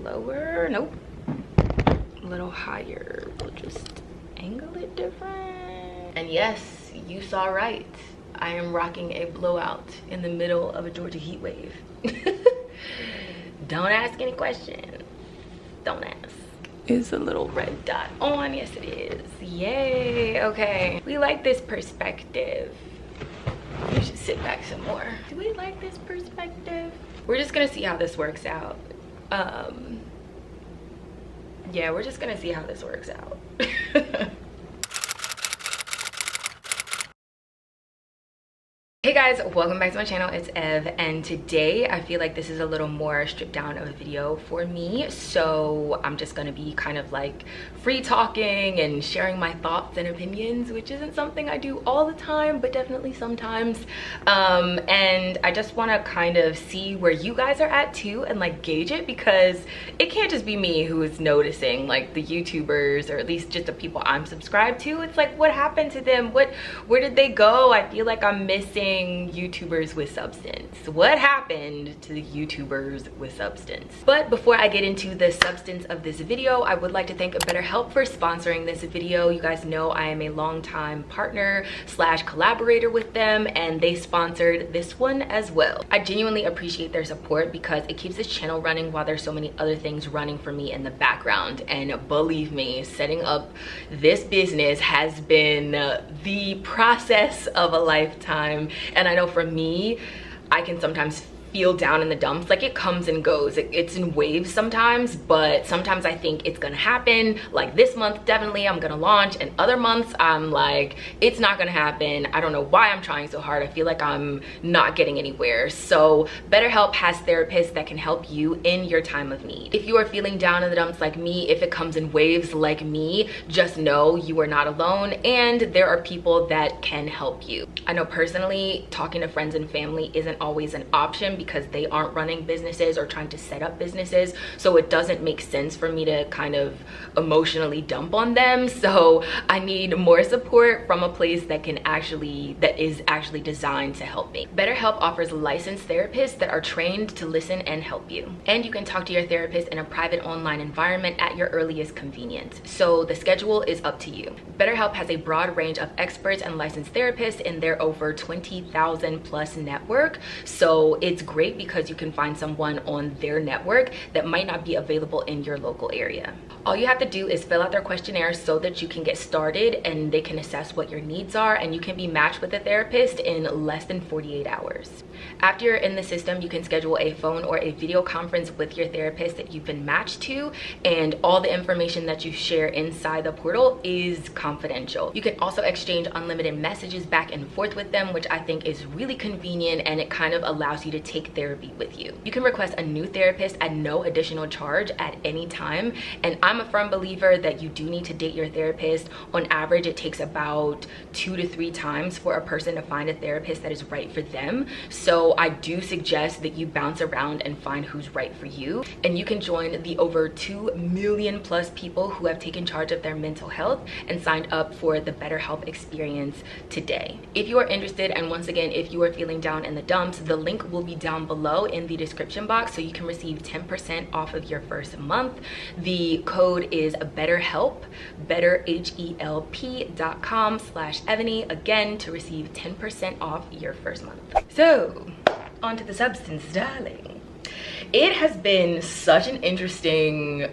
lower? Nope. A little higher. We'll just angle it different. And yes, you saw right. I am rocking a blowout in the middle of a Georgia heat wave. Don't ask any questions. Don't ask. Is a little red dot on? Yes, it is. Yay. Okay. We like this perspective. We should sit back some more. Do we like this perspective? We're just gonna see how this works out. Yeah, we're just gonna see how this works out. Hey guys, welcome back to my channel. It's Ev, and today I feel like this is a little more stripped down of a video for me, so I'm just gonna be kind of like free talking and sharing my thoughts and opinions, which isn't something I do all the time, but definitely sometimes. And I just want to kind of see where you guys are at too, and like gauge it, because it can't just be me who is noticing, like the YouTubers, or at least just the people I'm subscribed to. It's like, what happened to them? Where did they go? I feel like I'm missing YouTubers with substance. What happened to the YouTubers with substance? But before I get into the substance of this video, I would like to thank BetterHelp for sponsoring this video. You guys know I am a longtime partner / collaborator with them, and they sponsored this one as well. I genuinely appreciate their support because it keeps this channel running while there's so many other things running for me in the background. And believe me, setting up this business has been the process of a lifetime. And I know for me, I can sometimes feel down in the dumps. Like, it comes and goes. It's in waves sometimes, but sometimes I think it's gonna happen. Like this month, definitely I'm gonna launch, and other months I'm like, it's not gonna happen. I don't know why I'm trying so hard. I feel like I'm not getting anywhere. So BetterHelp has therapists that can help you in your time of need. If you are feeling down in the dumps like me, if it comes in waves like me, just know you are not alone, and there are people that can help you. I know personally, talking to friends and family isn't always an option because they aren't running businesses or trying to set up businesses, so it doesn't make sense for me to kind of emotionally dump on them. So I need more support from a place that is actually designed to help me. BetterHelp offers licensed therapists that are trained to listen and help you, and you can talk to your therapist in a private online environment at your earliest convenience. So the schedule is up to you. BetterHelp has a broad range of experts and licensed therapists in their over 20,000 plus network, so it's great because you can find someone on their network that might not be available in your local area. All you have to do is fill out their questionnaire so that you can get started, and they can assess what your needs are, and you can be matched with a therapist in less than 48 hours. After you're in the system, you can schedule a phone or a video conference with your therapist that you've been matched to, and all the information that you share inside the portal is confidential. You can also exchange unlimited messages back and forth with them, which I think is really convenient, and it kind of allows you to take therapy with you. You can request a new therapist at no additional charge at any time, and I'm a firm believer that you do need to date your therapist. On average, it takes about 2 to 3 times for a person to find a therapist that is right for them. So I do suggest that you bounce around and find who's right for you, and you can join the over 2 million plus people who have taken charge of their mental health and signed up for the BetterHelp experience today. If you are interested, and once again, if you are feeling down in the dumps, the link will be down below in the description box, so you can receive 10% off of your first month. The code is BetterHelp, betterhelp.com/Evany, again, to receive 10% off your first month. So on to the substance, darling. It has been such an interesting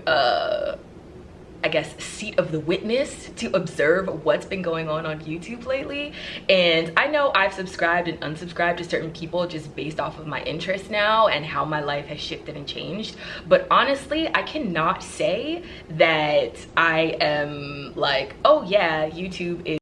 I guess seat of the witness to observe what's been going on YouTube lately. And I know I've subscribed and unsubscribed to certain people just based off of my interests now and how my life has shifted and changed, but honestly I cannot say that I am like, oh yeah, YouTube is...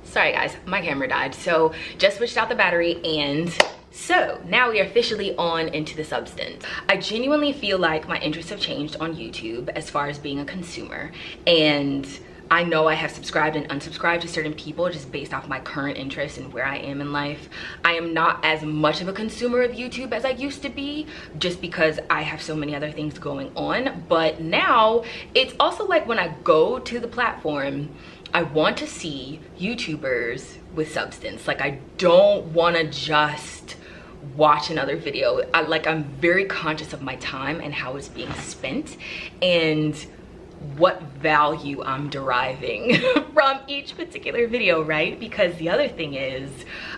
Sorry guys, my camera died, so just switched out the battery, and so now we are officially on into the substance. I genuinely feel like my interests have changed on YouTube as far as being a consumer, and I know I have subscribed and unsubscribed to certain people just based off my current interests and where I am in life. I am not as much of a consumer of YouTube as I used to be, just because I have so many other things going on. But now it's also like when I go to the platform, I want to see YouTubers with substance. Like, I don't want to just watch another video. I'm very conscious of my time and how it's being spent and what value I'm deriving from each particular video, right? Because the other thing is,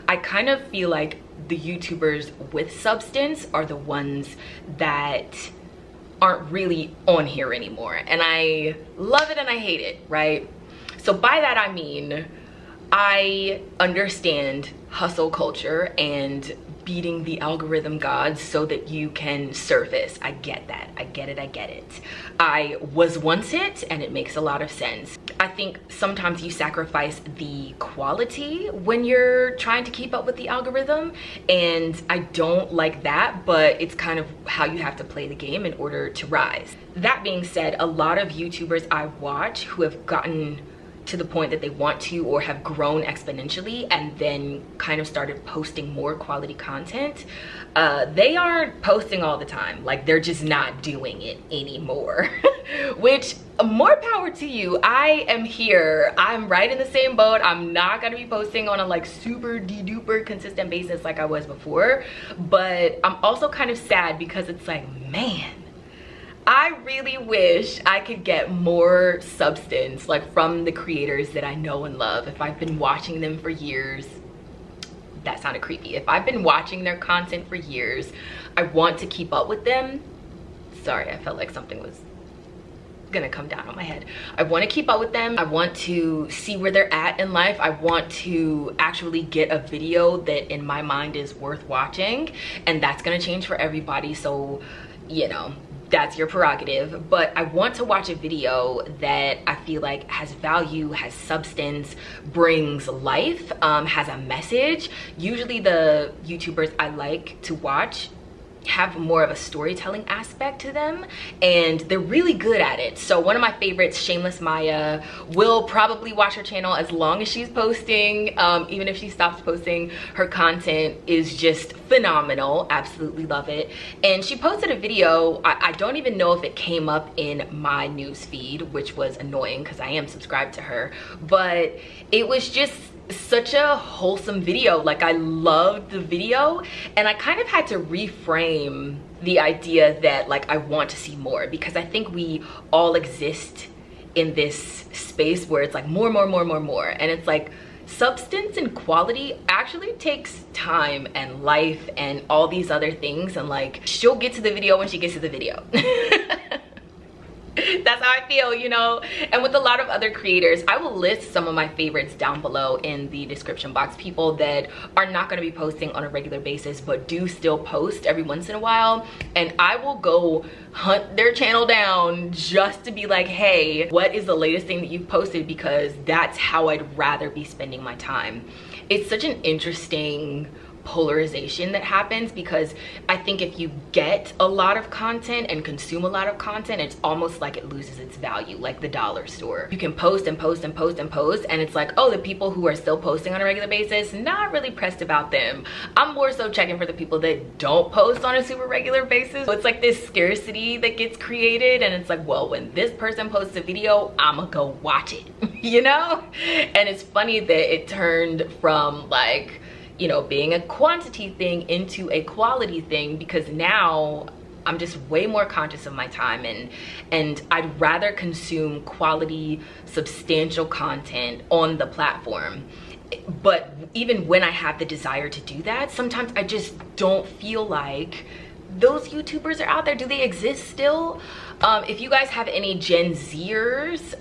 I kind of feel like the YouTubers with substance are the ones that aren't really on here anymore. And I love it and I hate it, right? So by that I mean, I understand hustle culture and beating the algorithm gods so that you can surface. I get that. I get it. I get it. I was once it, and it makes a lot of sense. I think sometimes you sacrifice the quality when you're trying to keep up with the algorithm, and I don't like that, but it's kind of how you have to play the game in order to rise. That being said, a lot of YouTubers I watch who have gotten to the point that they want to or have grown exponentially and then kind of started posting more quality content, they aren't posting all the time. Like, they're just not doing it anymore. Which, more power to you. I am here. I'm right in the same boat. I'm not gonna be posting on a like super de-duper consistent basis like I was before, but I'm also kind of sad because it's like, man, I really wish I could get more substance like from the creators that I know and love. If I've been watching them for years, that sounded creepy. If I've been watching their content for years, I want to keep up with them. Sorry, I felt like something was gonna come down on my head. I want to keep up with them. I want to see where they're at in life. I want to actually get a video that in my mind is worth watching, and that's gonna change for everybody. So, you know, that's your prerogative, but I want to watch a video that I feel like has value, has substance, brings life, has a message. Usually the YouTubers I like to watch have more of a storytelling aspect to them, and they're really good at it. So one of my favorites, Shameless Maya, will probably watch her channel as long as she's posting. Even if she stops posting, her content is just phenomenal. Absolutely love it. And she posted a video, I don't even know if it came up in my news feed, which was annoying because I am subscribed to her, but it was just such a wholesome video. Like, I loved the video, and I kind of had to reframe the idea that like I want to see more, because I think we all exist in this space where it's like more, and it's like substance and quality actually takes time and life and all these other things, and like she'll get to the video when she gets to the video. That's how I feel, you know. And with a lot of other creators, I will list some of my favorites down below in the description box. People that are not going to be posting on a regular basis but do still post every once in a while, and I will go hunt their channel down just to be like, hey, what is the latest thing that you've posted, because that's how I'd rather be spending my time. It's such an interesting polarization that happens, because I think if you get a lot of content and consume a lot of content, it's almost like it loses its value, like the dollar store. You can post and post and post and post, and it's like, oh, the people who are still posting on a regular basis, not really pressed about them. I'm more so checking for the people that don't post on a super regular basis. So it's like this scarcity that gets created, and it's like, well, when this person posts a video, I'ma go watch it. You know? And it's funny that it turned from like, you know, being a quantity thing into a quality thing, because now I'm just way more conscious of my time, and I'd rather consume quality, substantial content on the platform. But even when I have the desire to do that, sometimes I just don't feel like those YouTubers are out there. Do they exist still? If you guys have any Gen Zers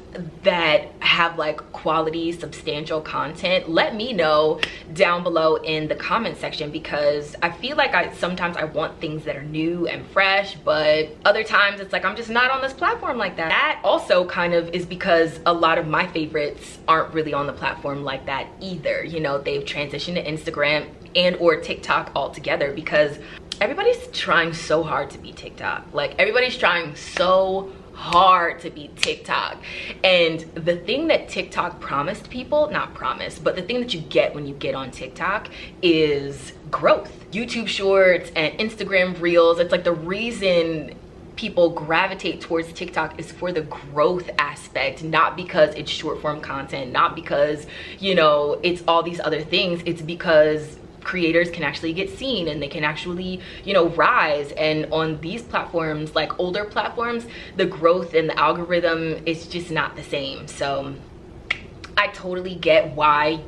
that have like quality, substantial content, let me know down below in the comment section, because I feel like sometimes I want things that are new and fresh, but other times it's like I'm just not on this platform like that. That also kind of is because a lot of my favorites aren't really on the platform like that either. You know, they've transitioned to Instagram and or TikTok altogether, because everybody's trying so hard to be TikTok. Like, everybody's trying so hard to be TikTok. And the thing that TikTok promised people, not promised, but the thing that you get when you get on TikTok is growth. YouTube Shorts and Instagram Reels, it's like the reason people gravitate towards TikTok is for the growth aspect, not because it's short form content, not because, you know, it's all these other things. It's because creators can actually get seen and they can actually, you know, rise. And on these platforms, like older platforms, the growth in the algorithm is just not the same. So I totally get why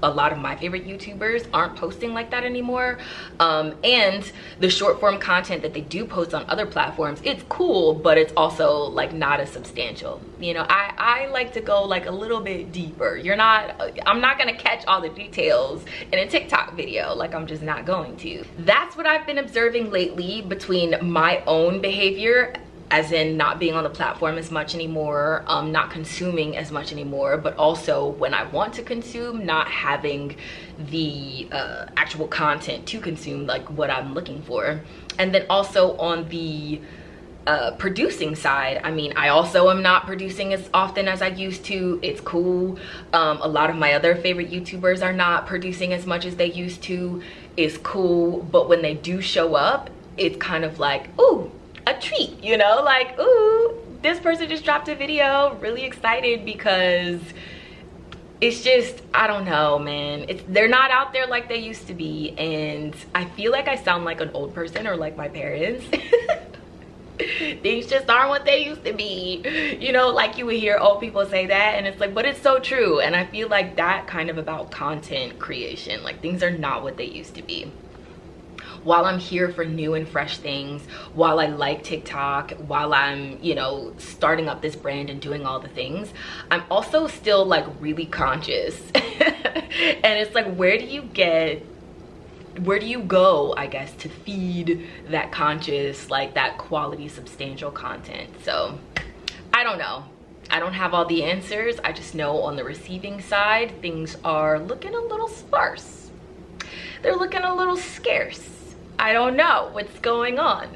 a lot of my favorite YouTubers aren't posting like that anymore. And the short form content that they do post on other platforms, it's cool, but it's also like not as substantial. You know, I like to go like a little bit deeper. I'm not gonna catch all the details in a TikTok video. Like, I'm just not going to. That's what I've been observing lately between my own behavior, as in not being on the platform as much anymore, not consuming as much anymore, but also when I want to consume, not having the actual content to consume, like what I'm looking for. And then also on the producing side, I mean, I also am not producing as often as I used to. It's cool. A lot of my other favorite YouTubers are not producing as much as they used to. It's cool, but when they do show up, it's kind of like, ooh, a treat, you know, like, ooh, this person just dropped a video, really excited, because it's just, I don't know, man, they're not out there like they used to be. And I feel like I sound like an old person, or like my parents. Things just aren't what they used to be, you know, like you would hear old people say that, and it's like, but it's so true. And I feel like that kind of about content creation, like things are not what they used to be. While I'm here for new and fresh things, while I like TikTok, while I'm, you know, starting up this brand and doing all the things, I'm also still like really conscious. And it's like, where do you go, I guess, to feed that conscious, like that quality, substantial content? So I don't know. I don't have all the answers. I just know on the receiving side, things are looking a little sparse. They're looking a little scarce. I don't know what's going on,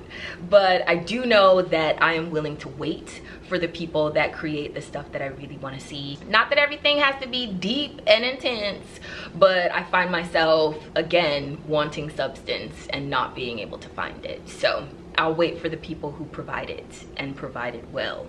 but I do know that I am willing to wait for the people that create the stuff that I really want to see. Not that everything has to be deep and intense, but I find myself, again, wanting substance and not being able to find it. So I'll wait for the people who provide it, and provide it well.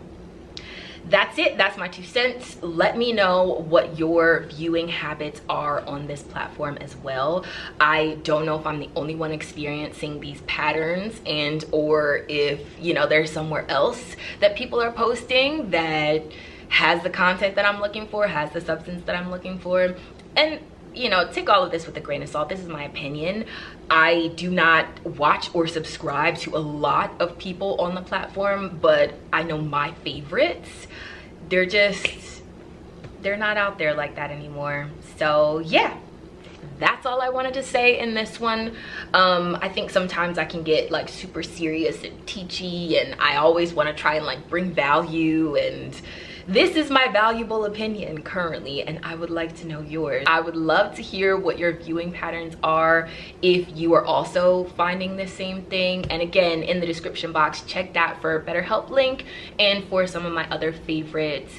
That's it. That's my 2 cents. Let me know what your viewing habits are on this platform as well. I don't know if I'm the only one experiencing these patterns, and or if, you know, there's somewhere else that people are posting that has the content that I'm looking for, has the substance that I'm looking for. And, you know, take all of this with a grain of salt. This is my opinion. I do not watch or subscribe to a lot of people on the platform, but I know my favorites. They're not out there like that anymore. So yeah, that's all I wanted to say in this one. I think sometimes I can get like super serious and teachy, and I always want to try and like bring value, and this is my valuable opinion currently, and I would like to know yours. I would love to hear what your viewing patterns are, if you are also finding the same thing. And again, in the description box, check that for a BetterHelp link, and for some of my other favorite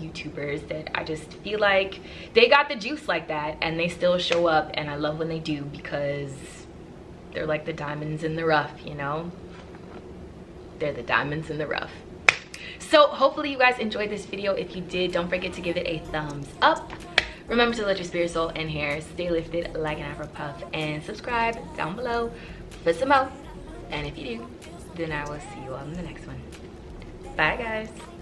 YouTubers that I just feel like they got the juice like that, and they still show up, and I love when they do, because they're like the diamonds in the rough, you know? They're the diamonds in the rough. So hopefully you guys enjoyed this video. If you did, don't forget to give it a thumbs up. Remember to let your spirit, soul, and hair stay lifted like an Afro puff, and subscribe down below for some more. And if you do, then I will see you on the next one. Bye guys.